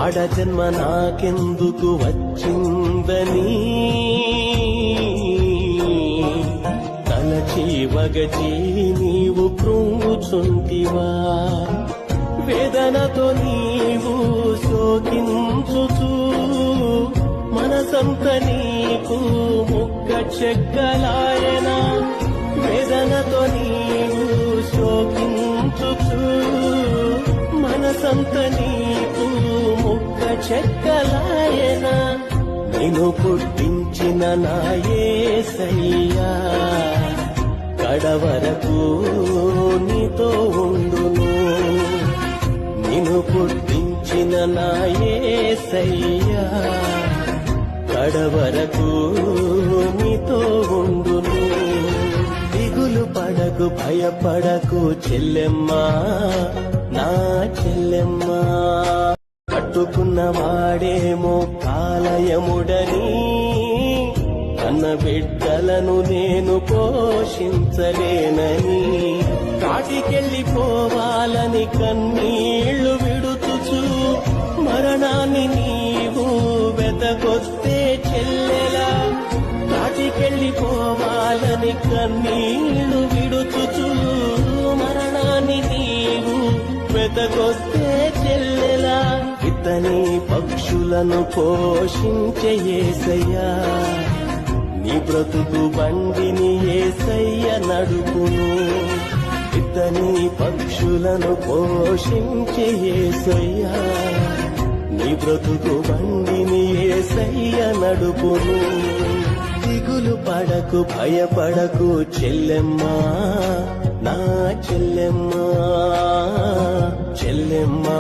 ఆడజన్మ నాకెందుకు వచ్చిందని తలచి వగచి నీవు కృంగుచుంటివా వేదనతో నీవు శోకించుచు మనసంత నీకు ముక్క చెక్కలాయనా వేదనతో నీవు శోకించుచు మనసంత నీకు ముక్క చెక్కలాయనా నిన్ను పుట్టించిన నా యేసయ్యా కడవరకు నీతో ఉండును నిన్ను పుట్టించిన నా యేసయ్యా కడవరకు నీతో ఉండును దిగులు పడకు భయపడకు చెల్లెమ్మా నా చెల్లెమ్మా కట్టుకున్న వాడేమో కాలయముడని కన్న బిడ్డలను నేను పోషించలేనని కాటికెళ్ళిపోవాలని కన్నీళ్లు విడుచుచు మరణాన్ని నీవు వెతకొస్తే చెల్లెలా కాటికెళ్ళిపోవాలని కన్నీళ్లు విడుచుచు మరణాన్ని నీవు వెతకొస్తే చెల్లెలా ఇతని పక్షులను పోషించే యేసయ్యా నీ బ్రతుకు బండిని యేసయ్య నడుపును ఇతని పక్షులను పోషించే యేసయ్యా నీ బ్రతుకు బండిని యేసయ్య నడుపును దిగులు పడకు భయపడకు చెల్లెమ్మా నా చెల్లెమ్మా చెల్లెమ్మా